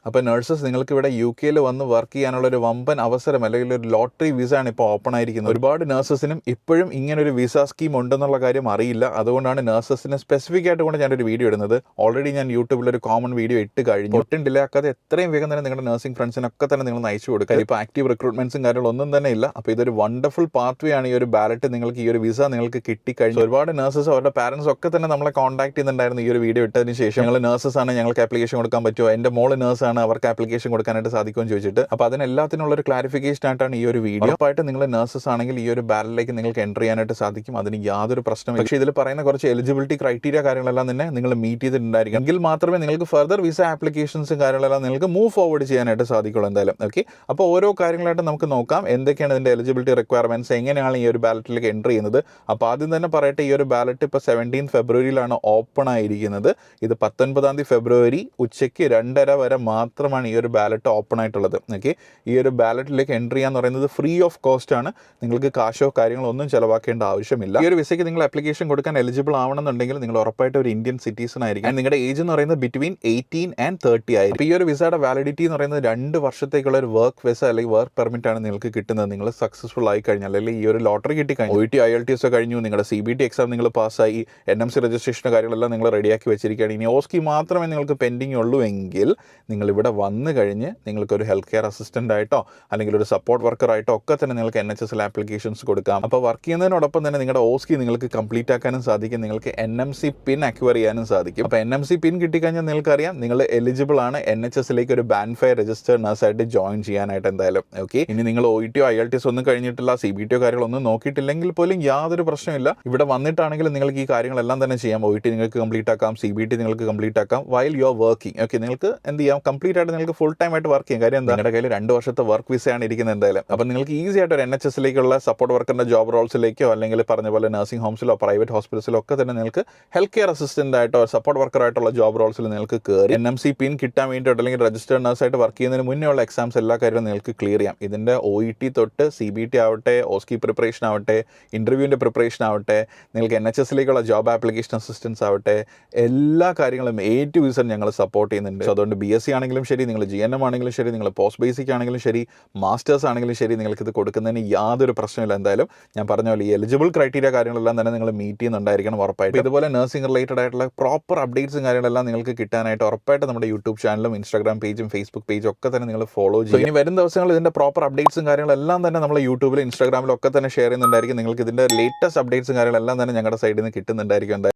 അപ്പോൾ നഴ്സസ് നിങ്ങൾക്ക് ഇവിടെ UK വന്ന് വർക്ക് ചെയ്യാനുള്ള ഒരു വമ്പൻ അവസരം അല്ലെങ്കിൽ ഒരു ലോട്ടറി വിസ ആണ് ഇപ്പോൾ ഓപ്പൺ ആയിരിക്കുന്നത്. ഒരുപാട് നഴ്സസിനും ഇപ്പോഴും ഇങ്ങനെ ഒരു വിസ സ്കീം ഉണ്ടെന്നുള്ള കാര്യം അറിയില്ല. അതുകൊണ്ടാണ് നഴ്സസിന് സ്പെസിഫിക് ആയിട്ട് കൊണ്ട് ഞാനൊരു വീഡിയോ ഇടുന്നത്. ഓൾറെഡി ഞാൻ യൂട്യൂബിൽ ഒരു കോമൺ വീഡിയോ ഇട്ട് കഴിഞ്ഞു. ഒട്ടും ഡിലേ ആക്കാതെ എത്രയും വേഗം തന്നെ നിങ്ങളുടെ നഴ്സിംഗ് ഫ്രണ്ട്സിനൊക്കെ തന്നെ നിങ്ങൾ അയച്ചു കൊടുക്കുക. ഇപ്പോൾ ആക്റ്റീവ് റിക്രൂട്ട്മെന്റ്സും കാര്യങ്ങളൊന്നും തന്നെ ഇല്ല. അപ്പോൾ ഇതൊരു വണ്ടർഫുൾ പാത്വേ ആണ്. ഈ ഒരു ബാലറ്റ് നിങ്ങൾക്ക് ഈ ഒരു വിസ നിങ്ങൾക്ക് കിട്ടിക്കഴിഞ്ഞു. ഒരുപാട് നഴ്സസ് അവരുടെ പാരൻസ് ഒക്കെ തന്നെ നമ്മളെ കോൺടാക്ട് ചെയ്യുന്നുണ്ടായിരുന്നു ഈ ഒരു വീഡിയോ ഇട്ടതിന് ശേഷം. ഞങ്ങൾ നഴ്സസ് ആണ്, ഞങ്ങൾക്ക് ആപ്ലിക്കേഷൻ കൊടുക്കാൻ പറ്റുമോ, എൻ്റെ മോള് നഴ്സാണ്, അവർക്ക് ആപ്ലിക്കേഷൻ കൊടുക്കാനായിട്ട് സാധിക്കുമെന്ന് ചോദിച്ചിട്ട്. അപ്പോൾ അതിനെല്ലാത്തിനുള്ള ഒരു ക്ലാരിഫിക്കേഷൻ ആയിട്ടാണ് ഈ ഒരു വീഡിയോ. ഉറപ്പായിട്ട് നിങ്ങൾ നഴ്സസ് ആണെങ്കിൽ ഈ ഒരു ബാലറ്റിലേക്ക് നിങ്ങൾക്ക് എൻ്റർ ചെയ്യാനായിട്ട് സാധിക്കും. അതിന് യാതൊരു പ്രശ്നമില്ല. പക്ഷേ ഇതിൽ പറയുന്ന കുറച്ച് എലിജിബിലിറ്റി ക്രൈറ്റീരിയ കാര്യങ്ങളെല്ലാം തന്നെ നിങ്ങൾ മീറ്റ് ചെയ്തിട്ടുണ്ടായിരിക്കും. എങ്കിൽ മാത്രമേ നിങ്ങൾക്ക് ഫർദർ വിസ ആപ്ലിക്കേഷൻസും കാര്യങ്ങളെല്ലാം നിങ്ങൾക്ക് മൂവ് ഫോർവേഡ് ചെയ്യാനായിട്ട് സാധിക്കുള്ളൂ എന്തായാലും. ഓക്കെ, അപ്പോൾ ഓരോ കാര്യങ്ങളായിട്ട് നമുക്ക് നോക്കാം. എന്തൊക്കെയാണ് ഇതിൻ്റെ എലിജിബിലിറ്റി റിക്വയർമെൻറ്റ്സ്, എങ്ങനെയാണ് ഈ ഒരു ബാലറ്റിലേക്ക് എൻ്റർ ചെയ്യുന്നത്. അപ്പോൾ ആദ്യം തന്നെ പറയട്ടെ, ഈ ഒരു ബാലറ്റ് ഇപ്പോൾ 17 ഫെബ്രുവരിയിലാണ് ഓപ്പൺ ആയിരിക്കുന്നത്. ഇത് 19 ഫെബ്രുവരി ഉച്ചയ്ക്ക് 2:30 വരെ മാത്രമാണ് ഈ ഒരു ബാലറ്റ് ഓപ്പൺ ആയിട്ടുള്ളത്. ഓക്കെ, ഈ ഒരു ബാലറ്റിലേക്ക് എൻ്റർ ചെയ്യാന്ന് പറയുന്നത് ഫ്രീ ഓഫ് കോസ്റ്റ് ആണ്. നിങ്ങൾക്ക് കാശോ കാര്യങ്ങളോ ഒന്നും ചിലവാക്കേണ്ട ആവശ്യമില്ല. ഈ ഒരു വിസയ്ക്ക് നിങ്ങൾ ആപ്ലിക്കേഷൻ കൊടുക്കാൻ എലിജിബിൾ ആവണമെന്നുണ്ടെങ്കിൽ നിങ്ങൾ ഉറപ്പായിട്ട് ഒരു ഇന്ത്യൻ സിറ്റിസൺ ആയിരിക്കും. നിങ്ങളുടെ ഏജ് എന്ന് പറയുന്നത് ബിറ്റ്വീൻ 18 and 30 ആയിരിക്കും. ഈ ഒരു വിസയുടെ വാലിഡിറ്റി എന്ന് പറയുന്നത് 2 വർഷത്തേക്കുള്ള ഒരു വർക്ക് വിസ അല്ലെങ്കിൽ വർക്ക് പെർമിറ്റ് ആണ് നിങ്ങൾക്ക് കിട്ടുന്നത്. നിങ്ങൾ സക്സസ്ഫുൾ ആയി കഴിഞ്ഞാൽ അല്ലെങ്കിൽ ഈ ഒരു ലോട്ടറി കിട്ടിക്കഴിഞ്ഞാൽ OET IELTS കഴിഞ്ഞു, നിങ്ങളുടെ CBT എക്സാം നിങ്ങൾ പാസ്സായി, NMC രജിസ്ട്രേഷൻ കാര്യങ്ങളെല്ലാം നിങ്ങൾ റെഡിയാക്കി വെച്ചിരിക്കുകയാണ്. ഇനി OSCE മാത്രമേ നിങ്ങൾക്ക് പെൻഡിങ് ഉള്ളൂ എങ്കിൽ നിങ്ങൾ ഇവിടെ വന്നു കഴിഞ്ഞ് നിങ്ങൾക്കൊരു ഹെൽത്ത് കെയർ അസിസ്റ്റൻ്റ് ആയിട്ടോ അല്ലെങ്കിൽ ഒരു സപ്പോർട്ട് വർക്കർ ആയിട്ടോ ഒക്കെ തന്നെ നിങ്ങൾക്ക് NHSൽ ആപ്ലിക്കേഷൻസ് കൊടുക്കാം. അപ്പോൾ വർക്ക് ചെയ്യുന്നതിനോടൊപ്പം തന്നെ നിങ്ങളുടെ OSCE നിങ്ങൾക്ക് കംപ്ലീറ്റ് ആക്കാനും സാധിക്കും. നിങ്ങൾക്ക് NMC പിൻ അക്വയർ ചെയ്യാനും സാധിക്കും. അപ്പോൾ NMC പിൻ കിട്ടിക്കഴിഞ്ഞാൽ നിങ്ങൾക്കറിയാം നിങ്ങൾ എലിജിബിൾ ആണ് NHSലേക്ക് ഒരു ബാൻഡ് 5 രജിസ്റ്റേർഡ് നഴ്സായിട്ട് ജോയിൻ ചെയ്യാനായിട്ട് എന്തായാലും. ഓക്കെ, ഇനി നിങ്ങൾ OET IELTS ഒന്നും കഴിഞ്ഞിട്ടില്ല, CBT കാര്യങ്ങളൊന്നും നോക്കിയിട്ടില്ലെങ്കിൽ പോലും യാതൊരു പ്രശ്നമില്ല. ഇവിടെ വന്നിട്ടാണെങ്കിൽ നിങ്ങൾക്ക് ഈ കാര്യങ്ങളെല്ലാം തന്നെ ചെയ്യാം. OET നിങ്ങൾക്ക് കംപ്ലീറ്റ് ആക്കാം, CBT നിങ്ങൾക്ക് കംപ്ലീറ്റ് ആക്കാം while you are working. Okay, നിങ്ങൾക്ക് എന്ത് ചെയ്യാം, കംപ്ലീറ്റ് ആയിട്ട് നിങ്ങൾക്ക് ഫുൾ ടൈം ആയിട്ട് വർക്ക് ചെയ്യാം. കാര്യം എന്താ, നിങ്ങളുടെ കയ്യിൽ 2 വർഷത്തെ വർക്ക് വിസയാണ് ഇരിക്കുന്നത് എന്തായാലും. അപ്പോൾ നിങ്ങൾക്ക് ഈസി ആയിട്ട് ഒരു NHSലേക്കുള്ള സപ്പോർട്ട് വർക്കറിന്റെ ജോബ് റോൾസിലേക്കോ അല്ലെങ്കിൽ പറഞ്ഞ പോലെ നഴ്സിംഗ് ഹോംസിലോ പ്രൈവറ്റ് ഹോസ്പിറ്റൽസിലോ ഒക്കെ തന്നെ നിങ്ങൾക്ക് ഹെൽത്ത് കെയർ അസിസ്റ്റന്റ് ആയിട്ടോ സപ്പോർട്ട് വർക്കർ ആയിട്ടുള്ള ജോബ് റോൾസിൽ നിങ്ങൾക്ക് കയറി NMC പിൻ കിട്ടാൻ വേണ്ടിയിട്ട് അല്ലെങ്കിൽ രജിസ്റ്റേർഡ് നഴ്സായിട്ട് വർക്ക് ചെയ്യുന്നതിന് മുന്നേ ഉള്ള എക്സാംസ് എല്ലാ കാര്യവും നിങ്ങൾക്ക് ക്ലിയർ ചെയ്യാം. ഇതിൻ്റെ OET തൊട്ട് CBT ആവട്ടെ, OSCE പ്രിപ്പറേഷൻ ആവട്ടെ, ഇൻ്റർവ്യൂവിൻ്റെ പ്രിപ്പറേഷൻ ആവട്ടെ, നിങ്ങൾക്ക് NHSലേക്കുള്ള ജോബ് ആപ്ലിക്കേഷൻ അസിസ്റ്റൻസ് ആവട്ടെ, എല്ലാ കാര്യങ്ങളും A to Z ഞങ്ങൾ സപ്പോർട്ട് ചെയ്യുന്നുണ്ട്. സോ അതുകൊണ്ട് BSc ആണെങ്കിലും ശരി, നിങ്ങൾ GNM ആണെങ്കിലും ശരി, നിങ്ങൾ പോസ്റ്റ് ബേസിക് ആണെങ്കിലും ശരി, മാസ്റ്റേഴ്സ് ആണെങ്കിലും ശരി, നിങ്ങൾക്കിത് കൊടുക്കുന്നതിന് യാതൊരു പ്രശ്നമില്ല. എന്തായാലും ഞാൻ പറഞ്ഞ പോലെ ഈ എലിജിബിൾ ക്രൈറ്റീരിയ കാര്യങ്ങളെല്ലാം തന്നെ നിങ്ങൾ മീറ്റ് ചെയ്യുന്നുണ്ടായിരിക്കണം ഉറപ്പായിട്ട്. ഇതുപോലെ നഴ്സിംഗ് റിലേറ്റഡ് ആയിട്ടുള്ള പ്രോപ്പർ അപ്ഡേറ്റ്സും കാര്യങ്ങളെല്ലാം നിങ്ങൾക്ക് കിട്ടാനായിട്ട് ഉറപ്പായിട്ട് നമ്മുടെ യൂട്യൂബ് ചാനലും Instagram പേജും Facebook പേജും ഒക്കെ തന്നെ നിങ്ങൾ ഫോളോ ചെയ്യും. ഇനി വരും ദിവസങ്ങളിൽ ഇതിൻ്റെ പ്രോപ്പർ അപ്ഡേറ്റ്സും കാര്യങ്ങളെല്ലാം തന്നെ നമ്മൾ യൂട്യൂബിലും Instagramലും ഒക്കെ തന്നെ ഷെയർ ചെയ്യുന്നുണ്ടായിരിക്കും. നിങ്ങൾക്ക് ഇതിൻ്റെ ലേറ്റസ്റ്റ് അപ്ഡേറ്റ്സും കാര്യങ്ങളെല്ലാം തന്നെ ഞങ്ങളുടെ സൈഡിൽ നിന്ന് കിട്ടുന്നുണ്ടായിരിക്കും.